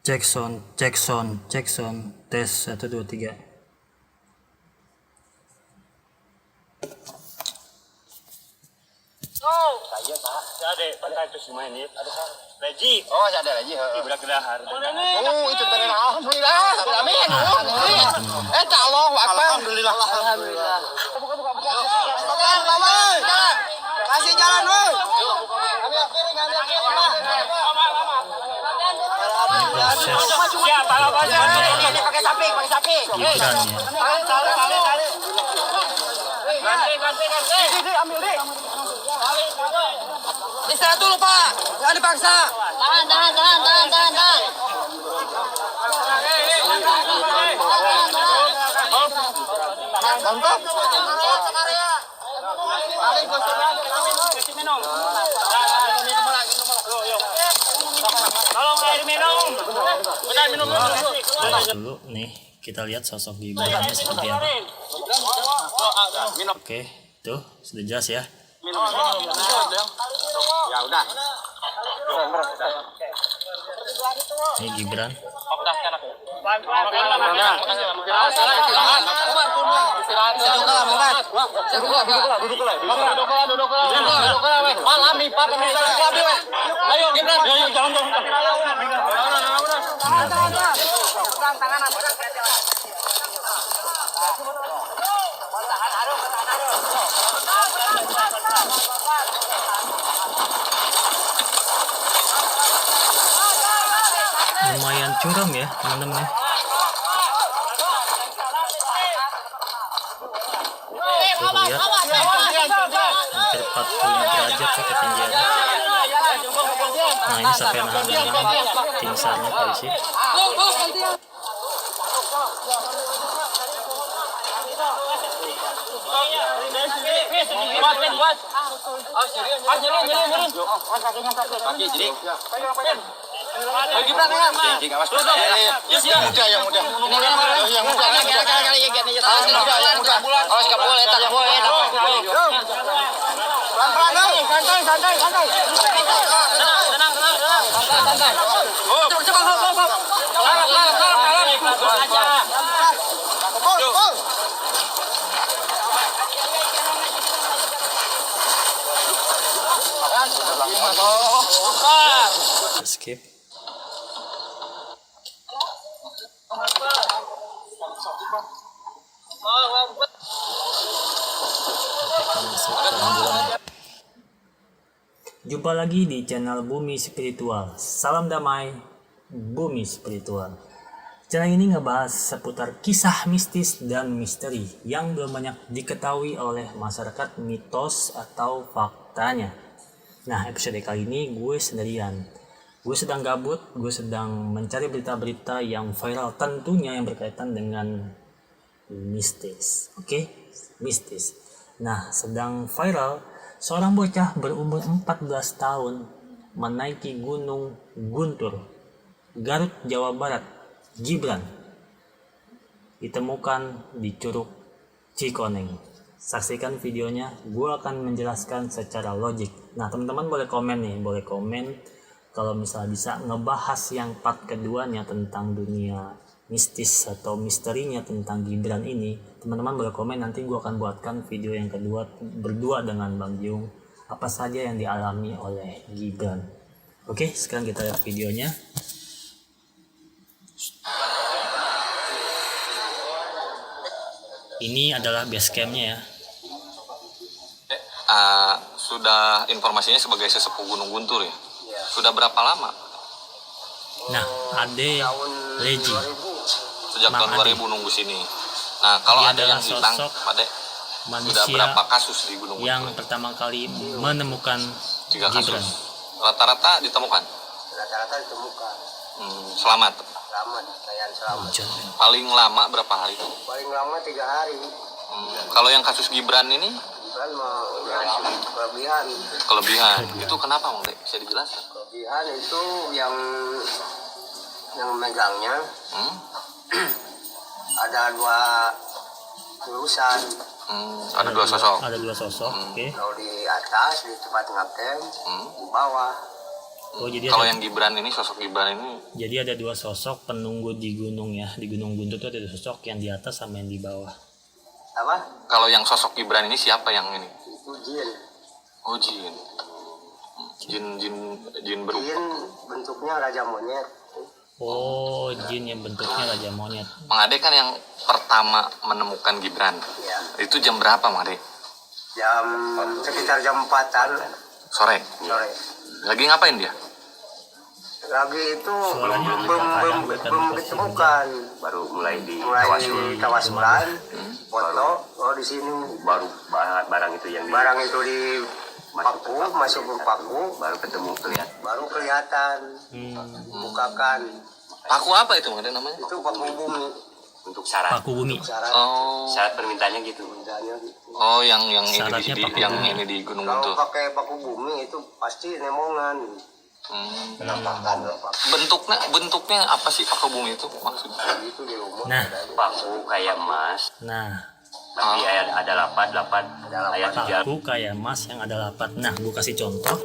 Cek sound, tes 1 2 3. Saya Pak. Ada pantai itu semua ini. Ada Reji. Oh, ada Reji. Budak Dahar. Oh, itu benar. Alhamdulillah. Amin. Allahu Akbar. Alhamdulillah. Alhamdulillah. Buka. Kasih jalan, woi. Siapa ini pakai sapi. Ganti. Ambil deh. Istirahat dulu Pak, jangan dipaksa. Tahan. Mantap. Tolong air minum. Udah minum dulu nih, kita lihat sosok Gibran seperti apa. Oke, tuh sudah jelas ya. Ya udah. Ini Gibran. Ayo Gibran, jalan. Lumayan curam ya teman-teman. Tuh lihat, hampir 45 derajat ya ketinggiannya. Nah ini sampai nahan tim sarnya polisi. Skip. Jumpa lagi di channel Bumi Spiritual. Salam damai, Bumi Spiritual. Channel ini ngebahas seputar kisah mistis dan misteri yang belum banyak diketahui oleh masyarakat, mitos atau faktanya. Nah, episode kali ini gue sendirian. Gue sedang gabut, gue sedang mencari berita-berita yang viral, tentunya yang berkaitan dengan mistis. Oke? Mistis. Nah, sedang viral, seorang bocah berumur 14 tahun menaiki Gunung Guntur, Garut, Jawa Barat, Gibran, ditemukan di Curug Cikoneng. Saksikan videonya, gue akan menjelaskan secara logik. Nah, teman-teman boleh komen nih, boleh komen kalau misalnya bisa ngebahas yang part keduanya tentang dunia mistis atau misterinya tentang Gibran ini. Teman-teman boleh komen, nanti gue akan buatkan video yang kedua berdua dengan Bang Jung, apa saja yang dialami oleh Gibran. Oke, sekarang kita lihat videonya. Ini adalah base campnya ya. Sudah informasinya sebagai sesepuh Gunung Guntur ya. Sudah berapa lama? Nah, Ade Reji. Sejak tahun 2000 nunggu sini. Nah, kalau Dia ada yang hilang, Ade, sudah berapa kasus di Gunung Guntur? Yang pertama kali menemukan 3 kasus. Gibran. Rata-rata ditemukan? Rata-rata ditemukan. Selamat. Selamat. Paling lama berapa hari? Paling lama 3 hari. Kalau yang kasus Gibran ini? Gibran mah kelebihan. Itu kenapa, Bang? Bisa dijelaskan? Kelebihan itu yang megangnya ada 2 urusan. Ada 2 sosok. Ada 2 sosok. Oke. Kalau di atas di tempat ngaten, di bawah. Oh, jadi Kalau ada, yang Gibran ini, sosok Gibran ini jadi ada dua sosok penunggu di gunung ya. Di Gunung Guntur itu ada dua sosok, yang di atas sama yang di bawah. Apa? kalau yang sosok Gibran ini siapa yang ini? Itu jin. Oh, jin. Jin berupa. Jin bentuknya raja monyet. Oh, jin yang bentuknya raja monyet. Mang Ade kan yang pertama menemukan Gibran. Ya. Itu jam berapa, Mang Ade? Sekitar jam 4-an Sore. sore. Lagi ngapain dia? Lagi itu Suaranya belum agak ditemukan. Baru mulai di Mulai di Tawasulan, foto. Oh di sini baru barang itu yang barang itu di paku, masuk ke paku, baru ketemu kelihatan. baru kelihatan. Bukakan. Paku apa itu, Mang Ade namanya? Itu paku bumi. Untuk syarat. Paku bumi. Syarat Oh. Syarat permintaannya gitu. misalnya gitu. Oh, yang ini Syaratnya di, paku yang bumi. ini di Gunung Kalau Guntur. pakai paku bumi itu pasti nemongan. Penampakan Bentuknya apa sih paku bumi itu maksudnya? itu di rumah. Nah, Paku kayak emas, nah, tapi ada lapat ayat 3. paku kayak emas yang ada lapat. Nah, gue kasih contoh.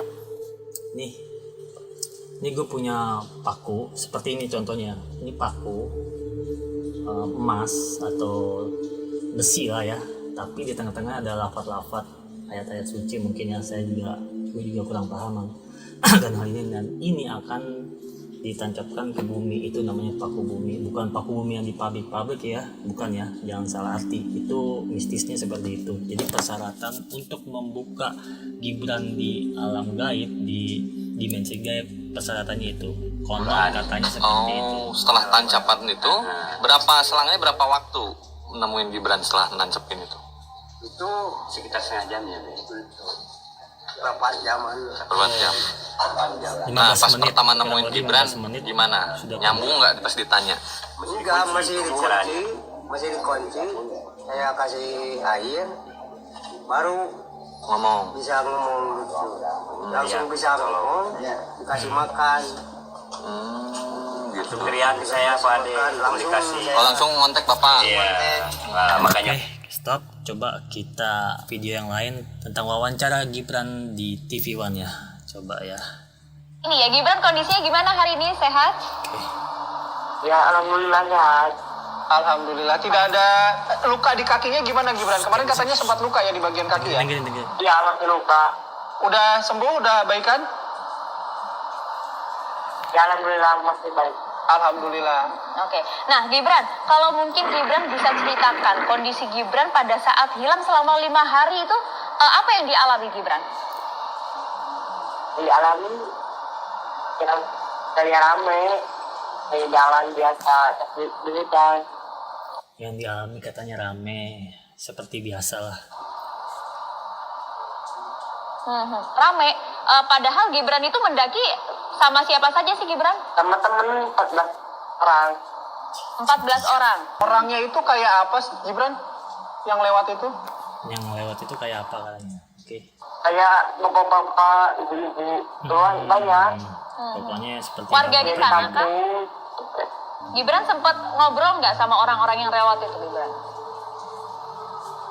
Ini gue punya paku seperti ini contohnya. Ini paku emas atau besi lah ya. Tapi di tengah-tengah ada lafat-lafat ayat-ayat suci mungkin yang gue juga kurang paham akan hal ini, dan ini akan ditancapkan ke bumi. Itu namanya paku bumi, bukan paku bumi yang di pabrik-pabrik ya, bukan ya, jangan salah arti. Itu mistisnya seperti itu. Jadi persyaratan untuk membuka Gibran di alam gaib, di dimensi gaib, persyaratannya itu konon katanya seperti itu. Oh, setelah tancapan itu selangnya berapa waktu nemuin Gibran setelah nancepin itu? Itu Sekitar setengah jam ya. berapa jaman? Berapa jam? 15 Nah, pas menit, pertama kurang nemuin lebih Gibran 15 menit gimana? sudah Nyambung nggak pas ditanya? Enggak, masih dikunci. Saya kasih air, baru Ngomong. bisa ngomong gitu. Langsung bisa ngomong, dikasih makan. Gitu. Krian saya Pak Ade komunikasi. Oh, langsung ngontek Bapak. Iya. Nah, makanya Stop, coba kita video yang lain tentang wawancara Gibran di TV One ya. Coba ya. Ini ya, Gibran kondisinya gimana hari ini, sehat? Ya, alhamdulillah sehat. Alhamdulillah, tidak ada luka di kakinya. Gimana Gibran? Kemarin katanya sempat luka ya di bagian kaki ya? Dengerin. Ya, masih luka. Udah sembuh, udah baikan? Ya, alhamdulillah masih baik. Alhamdulillah. Oke. Nah, Gibran, kalau mungkin Gibran bisa ceritakan kondisi Gibran pada saat hilang selama 5 hari itu, apa yang dialami Gibran? Dialami, ya, saya rame, saya jalan biasa, tapi berikan. Yang dialami katanya rame, seperti biasa lah. Rame. Padahal Gibran itu mendaki sama siapa saja sih Gibran? Sama temen 14 orang. 14 orang. Orangnya itu kayak apa Gibran? Yang lewat itu? Yang lewat itu kayak apa katanya? Oke. Kayak bapak-bapak, ibu-ibu, doang banyak. Pokoknya seperti Warga bapak. di Di sana kah? kampung, Gibran sempat ngobrol nggak sama orang-orang yang lewat itu, Gibran?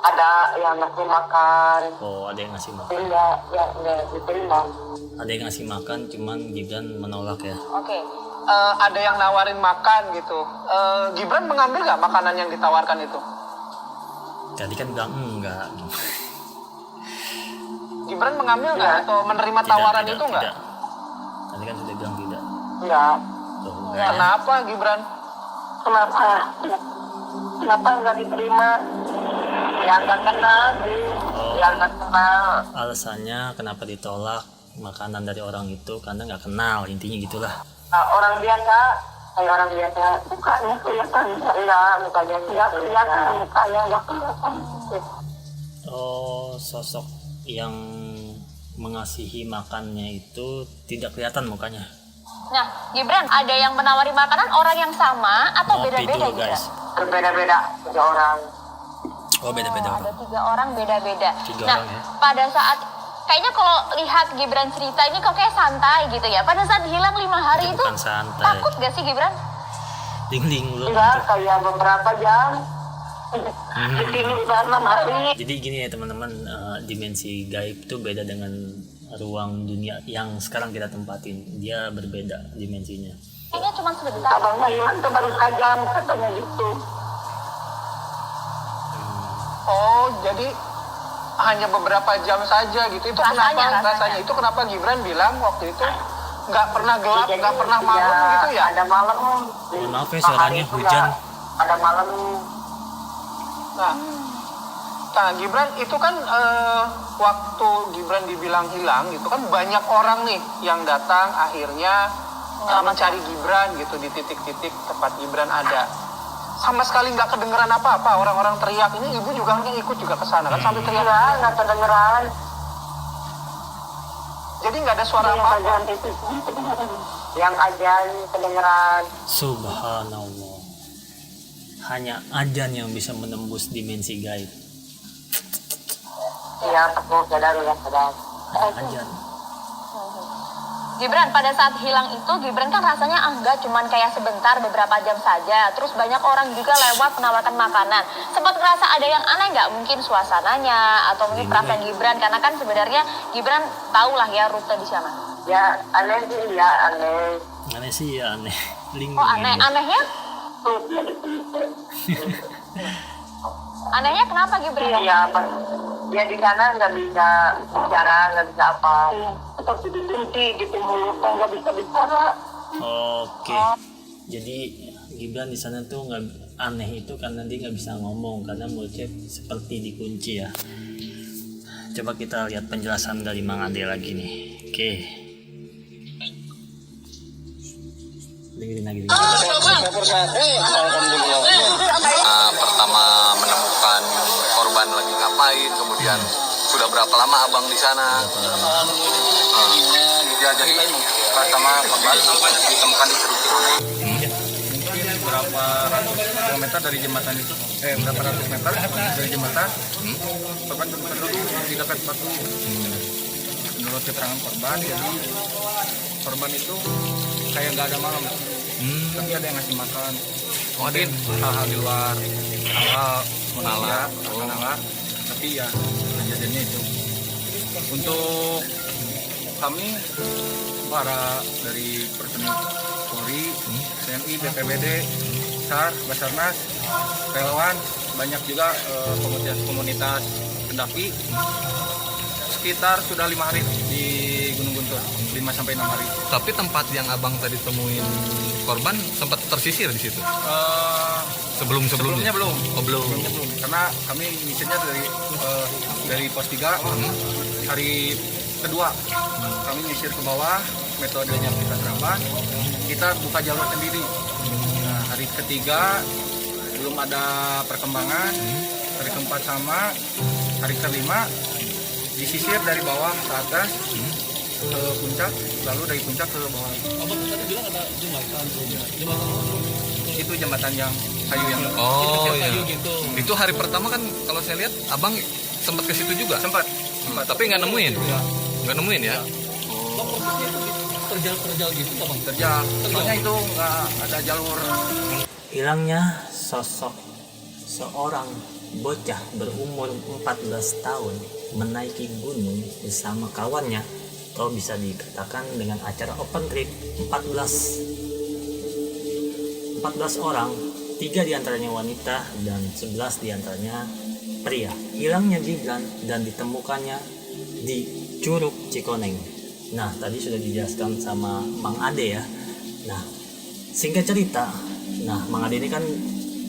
ada yang ngasih makan. Oh, ada yang ngasih makan. Enggak diterima. Ada yang ngasih makan, cuman Gibran menolak ya. Oke. Ada yang nawarin makan gitu. Gibran mengambil nggak makanan yang ditawarkan itu? Tadi kan bilang enggak. Gibran mengambil nggak atau menerima tawaran itu nggak? Tidak. Tadi kan sudah bilang tidak. Enggak. Tuh, enggak ya. Kenapa Gibran? Kenapa? Kenapa nggak diterima? Yang nggak kenal sih. Yang nggak kenal. Alasannya kenapa ditolak makanan dari orang itu karena nggak kenal, intinya gitulah. Orang biasa, kayak orang biasa, mukanya kelihatan. Enggak, mukanya enggak kelihatan. Mukanya enggak kelihatan. Oh, sosok yang mengasihi makannya itu tidak kelihatan mukanya. Nah, Gibran, ada yang menawari makanan orang yang sama atau Ngopi beda-beda, dulu, Gibran? guys. Berbeda-beda 3 orang. Oh, beda-beda Ada orang. 3 orang beda-beda. 3 Nah, orang ya. pada saat kayaknya kalau lihat Gibran cerita ini kok kayak santai gitu ya. Pada saat hilang 5 hari itu Bukan santai. takut gak sih Gibran? Ding-ding lu. Enggak, kayak beberapa jam. Di sini udah 6 hari. Jadi gini ya teman-teman, dimensi gaib itu beda dengan ruang dunia yang sekarang kita tempatin. Dia berbeda dimensinya. Kayaknya cuma sebentar. Abangnya hilang tuh baru tajam katanya gitu. Oh, jadi hanya beberapa jam saja gitu. Itu rasanya itu kenapa Gibran bilang waktu itu nggak pernah gelap, nggak pernah malam gitu ya? Ada malam. Maaf ya, suaranya hujan. Ada malam. Nah, Gibran itu kan waktu Gibran dibilang hilang gitu kan banyak orang nih yang datang akhirnya mencari Gibran gitu di titik-titik tempat Gibran ada. Sama sekali nggak kedengeran apa-apa, orang-orang teriak. Ini ibu juga kan ikut juga ke sana kan sampai teriak. Nggak kedengeran. Jadi nggak ada suara Yang apa. ajan itu yang ajan kedengeran. Subhanallah. Hanya ajan yang bisa menembus dimensi gaib. Ya, tepuk sadar ya sadar. Ajan. Gibran, pada saat hilang itu Gibran kan rasanya enggak cuman kayak sebentar beberapa jam saja. Terus banyak orang juga lewat menawarkan makanan. Sempat ngerasa ada yang aneh nggak? Mungkin suasananya atau mungkin perasaan Gibran, karena kan sebenarnya Gibran tahu lah ya rute di sana. Ya, aneh sih, ya aneh. Aneh sih ya, aneh. Linglung Oh aneh, ini. anehnya? Anehnya kenapa Gibran? Iya, pas dia di sana nggak bisa bicara, nggak bisa apa. Seperti dikunci gitu mulutnya, nggak bisa bicara. Oke. Jadi Gibran di sana tuh nggak aneh itu karena dia nggak bisa ngomong karena mulutnya seperti dikunci ya. Coba kita lihat penjelasan dari Mang Ade lagi nih. Oke. Dengerin lagi. Pertama menemukan korban lagi ngapain, kemudian sudah berapa lama abang di sana? Ya, jadi pertama korban ditemukan di Curug Cikoneng. Mungkin berapa ratus kilometer dari jembatan itu, berapa ratus meter dari jembatan, korban duduk di dekat batu. Menurut keterangan korban, jadi korban itu kayak nggak ada malam, tapi ada yang ngasih makan. Mungkin hal-hal di luar, hal-hal menala, tapi ya kejadiannya itu. Untuk kami para dari personil Polri, TNI, BPBD, SAR, Basarnas, relawan, banyak juga komunitas pendaki. Sekitar sudah 5 hari di Gunung Guntur, 5-6 hari. Tapi tempat yang abang tadi temuin korban sempat tersisir di situ. Sebelumnya belum. Oh, belum. Sebelumnya belum, karena kami misinya dari pos 3 hari kedua kami nyisir ke bawah, metodenya kita terapkan, kita buka jalur sendiri. Nah, hari ketiga belum ada perkembangan, hari keempat sama, hari kelima disisir dari bawah ke atas ke puncak, lalu dari puncak ke bawah. Abang tadi bilang ada jembatan itu jembatan yang kayu yang Gitu. Itu hari pertama kan kalau saya lihat abang sempat ke situ juga. sempat. Tapi nggak nemuin. Nggak nemuin ya. Terjal gitu bang. Terjal. Soalnya itu nggak ada jalur. Hilangnya sosok seorang bocah berumur 14 tahun menaiki gunung bersama kawannya, atau bisa dikatakan dengan acara open trip 14 orang, 3 diantaranya wanita dan 11 diantaranya pria. Hilangnya Gibran dan ditemukannya di Curug Cikoneng. Nah, tadi sudah dijelaskan sama Mang Ade ya. Nah, singkat cerita, Mang Ade ini kan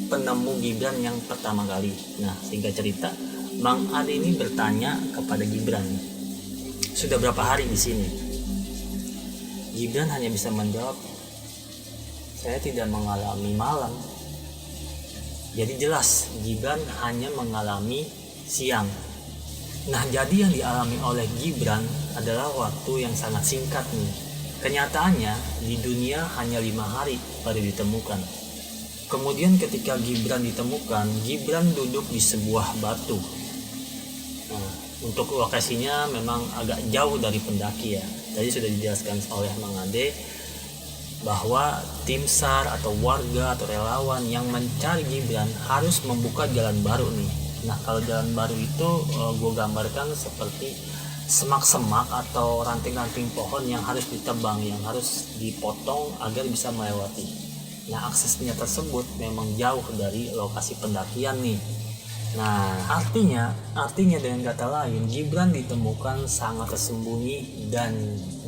penemu Gibran yang pertama kali. Nah, singkat cerita, Mang Ade ini bertanya kepada Gibran, sudah berapa hari di sini? Gibran hanya bisa menjawab, saya tidak mengalami malam. Jadi jelas Gibran hanya mengalami siang. Nah, jadi yang dialami oleh Gibran adalah waktu yang sangat singkat nih. Kenyataannya di dunia hanya 5 hari baru ditemukan. Kemudian ketika Gibran ditemukan, Gibran duduk di sebuah batu. Nah, untuk lokasinya memang agak jauh dari pendaki ya. Tadi sudah dijelaskan oleh Mang Ade bahwa tim SAR atau warga atau relawan yang mencari Gibran harus membuka jalan baru nih. Nah, kalau jalan baru itu gue gambarkan seperti semak-semak atau ranting-ranting pohon yang harus ditebang, yang harus dipotong agar bisa melewati. Nah, aksesnya tersebut memang jauh dari lokasi pendakian nih. Nah, artinya dengan kata lain, Gibran ditemukan sangat tersembunyi dan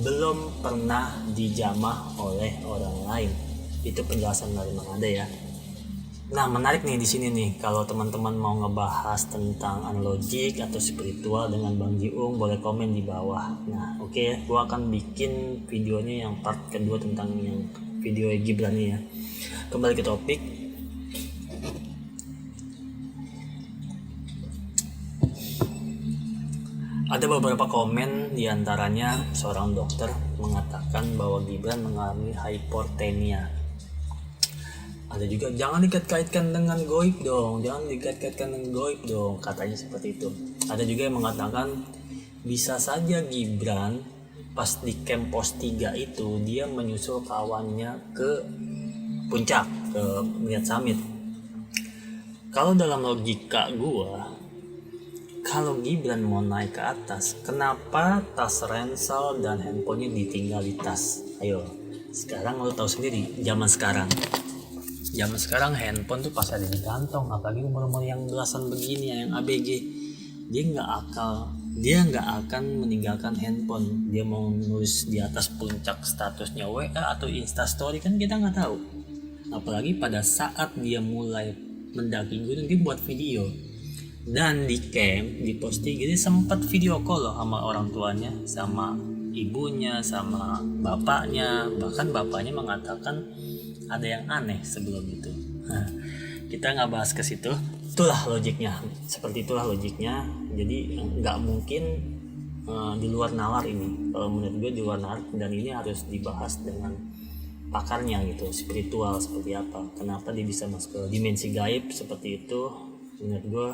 belum pernah dijamah oleh orang lain. Itu penjelasan dari Mang Ade ya. Nah, menarik nih di sini nih, kalau teman-teman mau ngebahas tentang analogik atau spiritual dengan Bang Jiung, boleh komen di bawah. Nah, oke, gua akan bikin videonya yang part kedua tentang yang video Gibran ini ya. Kembali ke topik. Ada beberapa komen, diantaranya seorang dokter mengatakan bahwa Gibran mengalami hypotermia. Ada juga, jangan dikait-kaitkan dengan goib dong, katanya seperti itu. Ada juga yang mengatakan bisa saja Gibran pas di camp pos 3 itu dia menyusul kawannya ke puncak, ke melihat summit. Kalau dalam logika gua, kalau Gibran mau naik ke atas, kenapa tas ransel dan handphonenya ditinggal di tas? Ayo, sekarang lo tahu sendiri, zaman sekarang handphone tuh pas ada di kantong, apalagi umur-umur yang belasan begini yang ABG, dia nggak akan meninggalkan handphone. Dia mau nulis di atas puncak statusnya WA atau Instastory, kan kita nggak tahu. Apalagi pada saat dia mulai mendaki gunung, dia buat video. Dan di camp, di pos 3 dia sempat video call loh sama orang tuanya, sama ibunya, sama bapaknya. Bahkan bapaknya mengatakan ada yang aneh sebelum itu. Kita nggak bahas ke situ. Itulah logiknya, seperti itulah logiknya. Jadi nggak mungkin di luar nalar ini. Kalau menurut gue di luar nalar, dan ini harus dibahas dengan pakarnya gitu, spiritual seperti apa. Kenapa dia bisa masuk ke dimensi gaib seperti itu? Menurut gue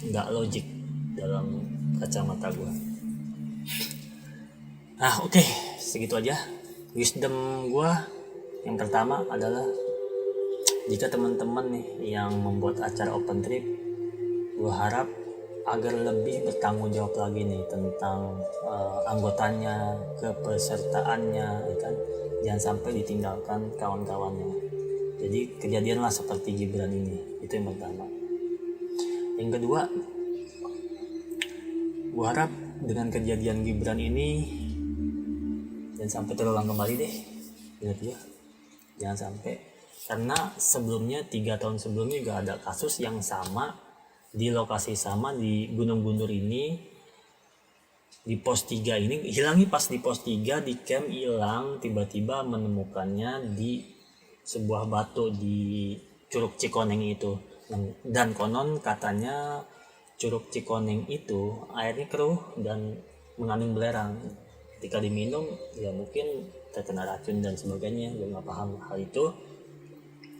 nggak logik dalam kacamata gue. Nah, oke, segitu aja wisdom gue. Yang pertama adalah, jika teman-teman nih yang membuat acara open trip, gue harap agar lebih bertanggung jawab lagi nih tentang anggotanya, kepesertaannya, ya kan? Jangan sampai ditinggalkan kawan-kawannya. Jadi kejadianlah seperti Gibran ini, itu yang pertama. Yang kedua, gue harap dengan kejadian Gibran ini jangan sampai terulang kembali deh, menurut gue. Jangan sampai, karena sebelumnya 3 tahun sebelumnya juga ada kasus yang sama di lokasi sama di Gunung Guntur ini, di pos 3 ini hilangnya pas di pos 3 di camp hilang, tiba-tiba menemukannya di sebuah batu di Curug Cikoneng itu. Dan konon katanya Curug Cikoneng itu airnya keruh dan mengandung belerang. Ketika diminum ya mungkin terkena racun dan sebagainya. Gue nggak paham hal itu.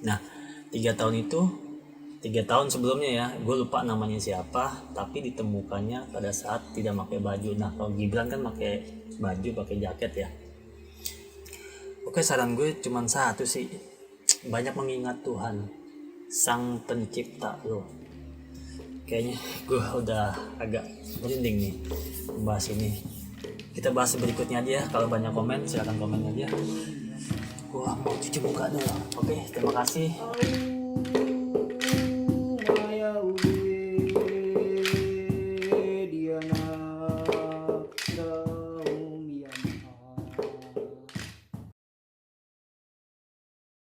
Nah, 3 tahun sebelumnya ya, gue lupa namanya siapa, tapi ditemukannya pada saat tidak pakai baju. Nah, kalau Gibran kan pakai baju, pakai jaket ya. Oke, saran gue cuman satu sih, banyak mengingat Tuhan, Sang Pencipta lo. Kayaknya gue udah agak merinding nih bahas ini. Kita bahas berikutnya aja ya. Kalau banyak komen silakan komen aja. Gua mau cuci muka dulu. Oke, terima kasih.